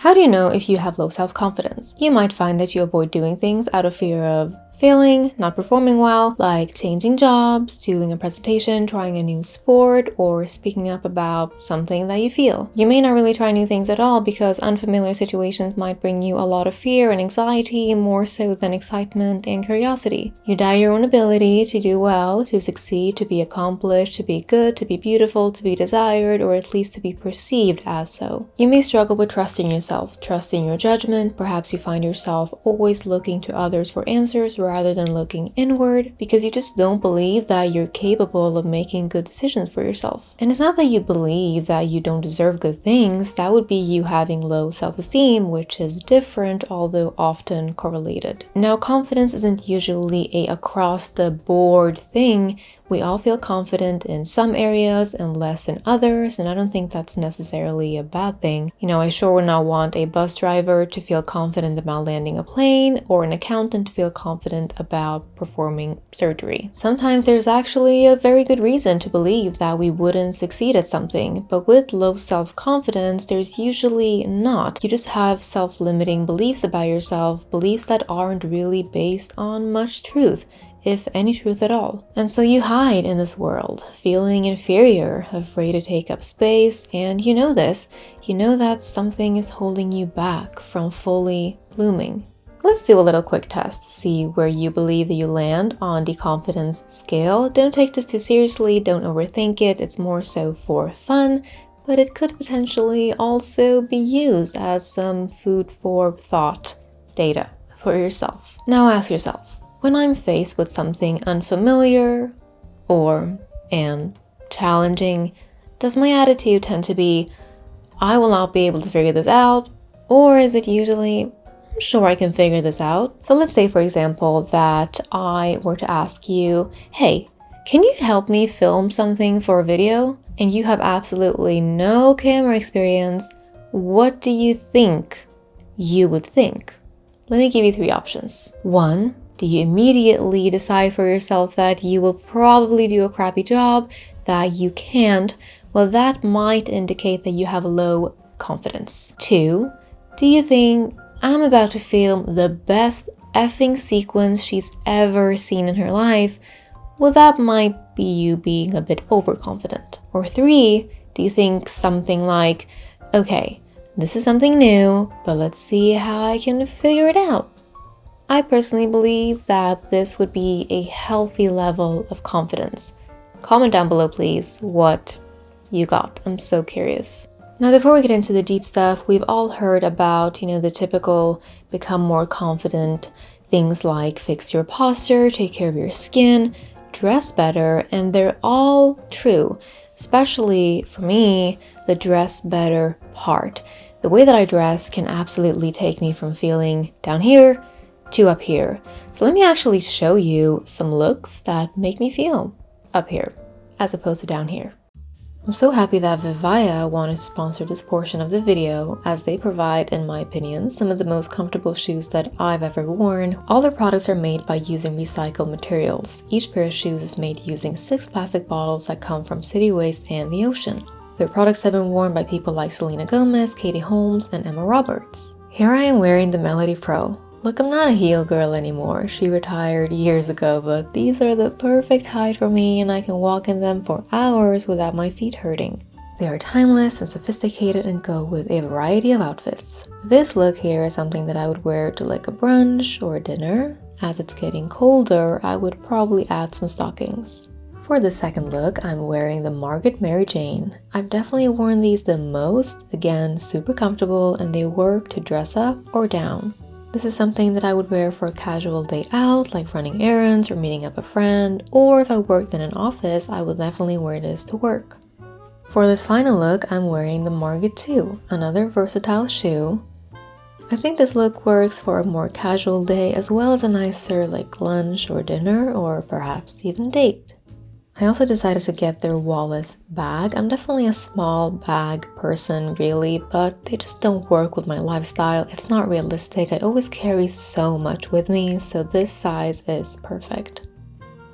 How do you know if you have low self-confidence? You might find that you avoid doing things out of fear of failing, not performing well, like changing jobs, doing a presentation, trying a new sport, or speaking up about something that you feel. You may not really try new things at all because unfamiliar situations might bring you a lot of fear and anxiety, more so than excitement and curiosity. You doubt your own ability to do well, to succeed, to be accomplished, to be good, to be beautiful, to be desired, or at least to be perceived as so. You may struggle with trusting yourself, trusting your judgment. Perhaps you find yourself always looking to others for answers rather than looking inward because you just don't believe that you're capable of making good decisions for yourself. And it's not that you believe that you don't deserve good things, that would be you having low self-esteem, which is different, although often correlated. Now, confidence isn't usually a across-the-board thing. We all feel confident in some areas and less in others, and I don't think that's necessarily a bad thing. I sure would not want a bus driver to feel confident about landing a plane or an accountant to feel confident about performing surgery. Sometimes there's actually a very good reason to believe that we wouldn't succeed at something, but with low self-confidence, there's usually not. You just have self-limiting beliefs about yourself, beliefs that aren't really based on much truth, if any truth at all. And so you hide in this world, feeling inferior, afraid to take up space, and you know this. You know that something is holding you back from fully blooming. Let's do a little quick test, see where you believe that you land on the confidence scale. Don't take this too seriously, don't overthink it, it's more so for fun, but it could potentially also be used as some food for thought data for yourself. Now ask yourself, when I'm faced with something unfamiliar and challenging, does my attitude tend to be, I will not be able to figure this out? Or is it usually, I'm sure I can figure this out? So let's say, for example, that I were to ask you, hey, can you help me film something for a video? And you have absolutely no camera experience. What do you think you would think? Let me give you 3 options. 1, do you immediately decide for yourself that you will probably do a crappy job, that you can't? Well, that might indicate that you have low confidence. 2, do you think, I'm about to film the best effing sequence she's ever seen in her life? Well, that might be you being a bit overconfident. Or 3, do you think something like, okay, this is something new, but let's see how I can figure it out? I personally believe that this would be a healthy level of confidence. Comment down below, please, what you got. I'm so curious. Now, before we get into the deep stuff, we've all heard about, the typical become more confident things like fix your posture, take care of your skin, dress better, and they're all true. Especially for me, the dress better part. The way that I dress can absolutely take me from feeling down here to up here. So let me actually show you some looks that make me feel up here as opposed to down here. I'm so happy that Vivaya wanted to sponsor this portion of the video, as they provide, in my opinion, some of the most comfortable shoes that I've ever worn. All their products are made by using recycled materials. Each pair of shoes is made using 6 plastic bottles that come from city waste and the ocean. Their products have been worn by people like Selena Gomez, Katie Holmes, and Emma Roberts. Here I am wearing the Melody Pro. Look, I'm not a heel girl anymore. She retired years ago, but these are the perfect height for me and I can walk in them for hours without my feet hurting. They are timeless and sophisticated and go with a variety of outfits. This look here is something that I would wear to like a brunch or a dinner. As it's getting colder, I would probably add some stockings. For the second look, I'm wearing the Margaret Mary Jane. I've definitely worn these the most. Again, super comfortable, and they work to dress up or down. This is something that I would wear for a casual day out, like running errands or meeting up a friend, or if I worked in an office, I would definitely wear this to work. For this final look, I'm wearing the Margit 2, another versatile shoe. I think this look works for a more casual day as well as a nicer like lunch or dinner or perhaps even date. I also decided to get their Wallace bag. I'm definitely a small bag person really, but they just don't work with my lifestyle. It's not realistic. I always carry so much with me, so this size is perfect.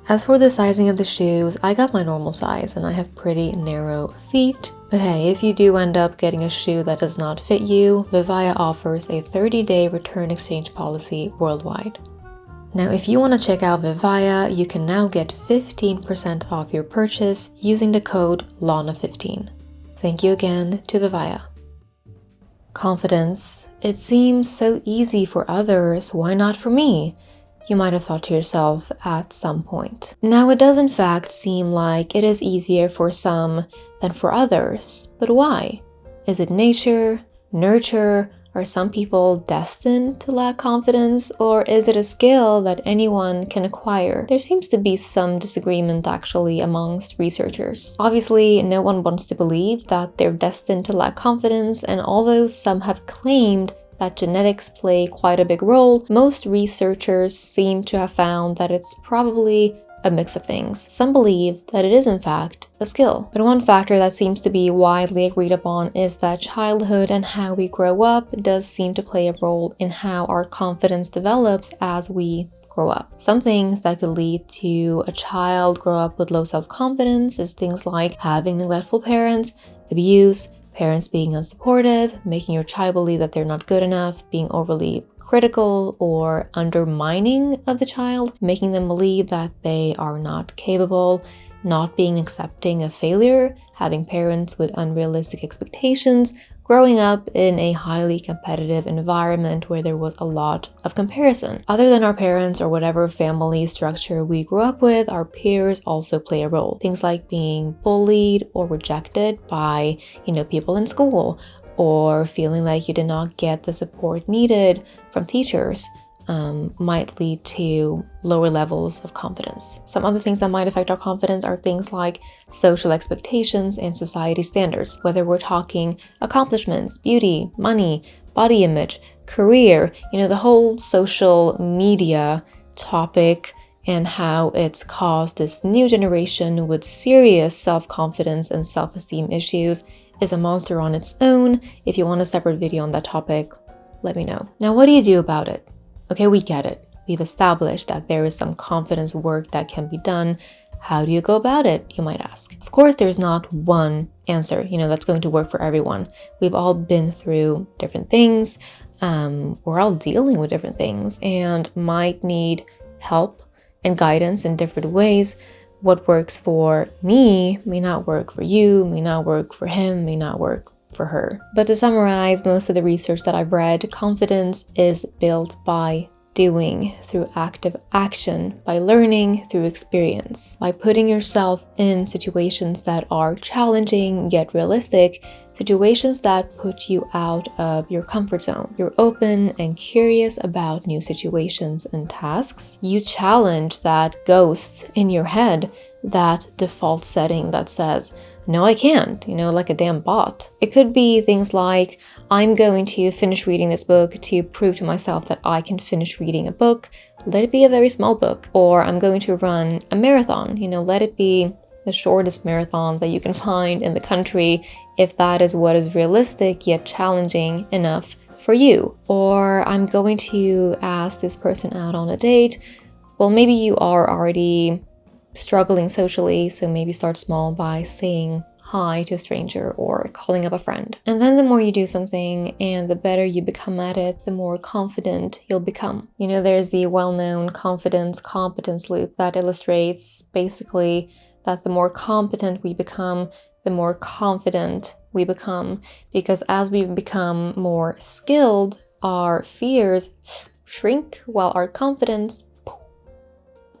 As for the sizing of the shoes, I got my normal size and I have pretty narrow feet. But hey, if you do end up getting a shoe that does not fit you, Vivaya offers a 30-day return exchange policy worldwide. Now, if you want to check out Vivaya, you can now get 15% off your purchase using the code LANA15. Thank you again to Vivaya. Confidence. It seems so easy for others, why not for me? You might have thought to yourself at some point. Now, it does in fact seem like it is easier for some than for others, but why? Is it nature, nurture? Are some people destined to lack confidence, or is it a skill that anyone can acquire? There seems to be some disagreement actually amongst researchers. Obviously, no one wants to believe that they're destined to lack confidence, and although some have claimed that genetics play quite a big role, most researchers seem to have found that it's probably a mix of things. Some believe that it is in fact a skill. But one factor that seems to be widely agreed upon is that childhood and how we grow up does seem to play a role in how our confidence develops as we grow up. Some things that could lead to a child grow up with low self-confidence is things like having neglectful parents, abuse, parents being unsupportive, making your child believe that they're not good enough, being overly critical or undermining of the child, making them believe that they are not capable, not being accepting of failure, having parents with unrealistic expectations, growing up in a highly competitive environment where there was a lot of comparison. Other than our parents or whatever family structure we grew up with, our peers also play a role. Things like being bullied or rejected by, people in school, or feeling like you did not get the support needed from teachers might lead to lower levels of confidence. Some other things that might affect our confidence are things like social expectations and society standards, whether we're talking accomplishments, beauty, money, body image, career, the whole social media topic and how it's caused this new generation with serious self-confidence and self-esteem issues is a monster on its own. If you want a separate video on that topic, let me know. Now, what do you do about it? Okay, we get it. We've established that there is some confidence work that can be done. How do you go about it, you might ask? Of course, there's not one answer, that's going to work for everyone. We've all been through different things. We're all dealing with different things and might need help and guidance in different ways. What works for me may not work for you, may not work for him, may not work for her. But to summarize most of the research that I've read, confidence is built by doing, through active action, by learning through experience, by putting yourself in situations that are challenging yet realistic, situations that put you out of your comfort zone. You're open and curious about new situations and tasks. You challenge that ghost in your head, that default setting that says, no, I can't, like a damn bot. It could be things like, I'm going to finish reading this book to prove to myself that I can finish reading a book. Let it be a very small book. Or I'm going to run a marathon. Let it be the shortest marathon that you can find in the country, if that is what is realistic yet challenging enough for you. Or I'm going to ask this person out on a date. Well, maybe you are already struggling socially, so maybe start small by saying hi to a stranger or calling up a friend. And then the more you do something and the better you become at it, the more confident you'll become. There's the well-known confidence-competence loop that illustrates basically that the more competent we become, the more confident we become. Because as we become more skilled, our fears shrink while our confidence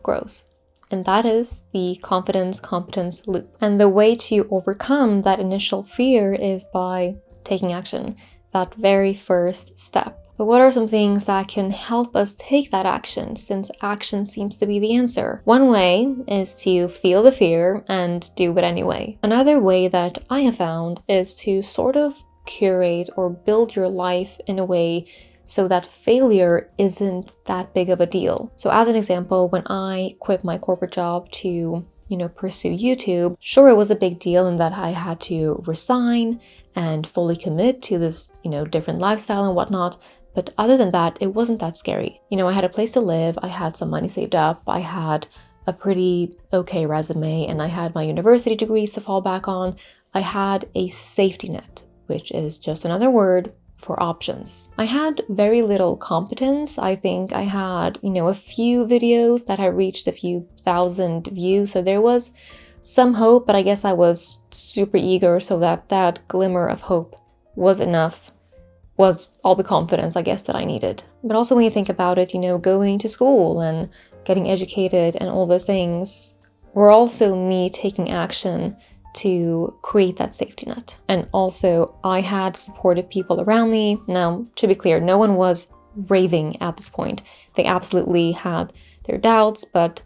grows. And that is the confidence-competence loop. And the way to overcome that initial fear is by taking action, that very first step. But what are some things that can help us take that action, since action seems to be the answer? One way is to feel the fear and do it anyway. Another way that I have found is to sort of curate or build your life in a way so that failure isn't that big of a deal. So as an example, when I quit my corporate job to, pursue YouTube, sure, it was a big deal in that I had to resign and fully commit to this, different lifestyle and whatnot. But other than that, it wasn't that scary. I had a place to live, I had some money saved up, I had a pretty okay resume, and I had my university degrees to fall back on. I had a safety net, which is just another word for options. I had very little competence. I think I had, a few videos that had reached a few thousand views. So there was some hope, but I guess I was super eager, so that glimmer of hope was enough, was all the confidence, I guess, that I needed. But also when you think about it, going to school and getting educated and all those things were also me taking action to create that safety net. And also I had supportive people around me. Now, to be clear, no one was raving at this point. They absolutely had their doubts, but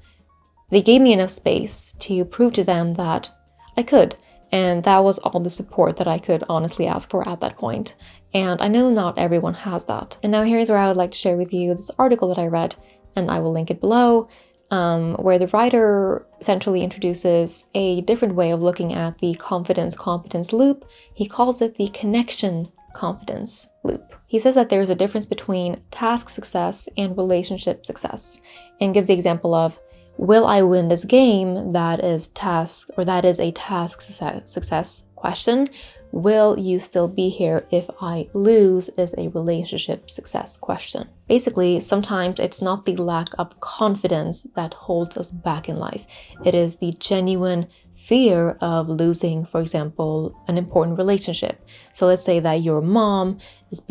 they gave me enough space to prove to them that I could. And that was all the support that I could honestly ask for at that point. And I know not everyone has that. And now here's where I would like to share with you this article that I read, and I will link it below, where the writer essentially introduces a different way of looking at the confidence-competence loop. He calls it the connection confidence loop. He says that there's a difference between task success and relationship success, and gives the example of, will I win this game? That is a task success question. Will you still be here if I lose is a relationship success question. Basically, sometimes it's not the lack of confidence that holds us back in life. It is the genuine fear of losing, for example, an important relationship. So let's say that your mom is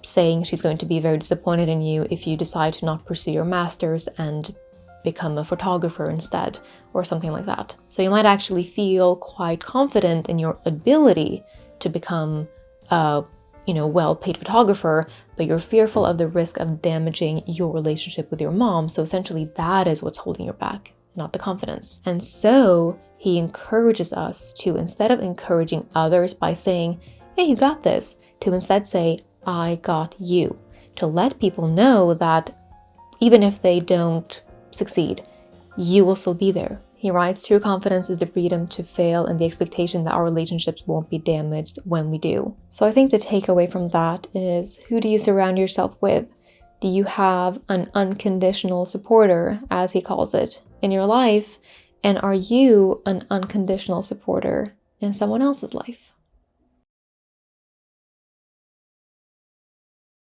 saying she's going to be very disappointed in you if you decide to not pursue your master's and become a photographer instead, or something like that. So you might actually feel quite confident in your ability to become a well-paid photographer, but you're fearful of the risk of damaging your relationship with your mom. So essentially that is what's holding you back, not the confidence. And so he encourages us to, instead of encouraging others by saying, hey, you got this, to instead say, I got you, to let people know that even if they don't succeed, you will still be there. He writes, true confidence is the freedom to fail and the expectation that our relationships won't be damaged when we do. So I think the takeaway from that is, who do you surround yourself with? Do you have an unconditional supporter, as he calls it, in your life? And are you an unconditional supporter in someone else's life?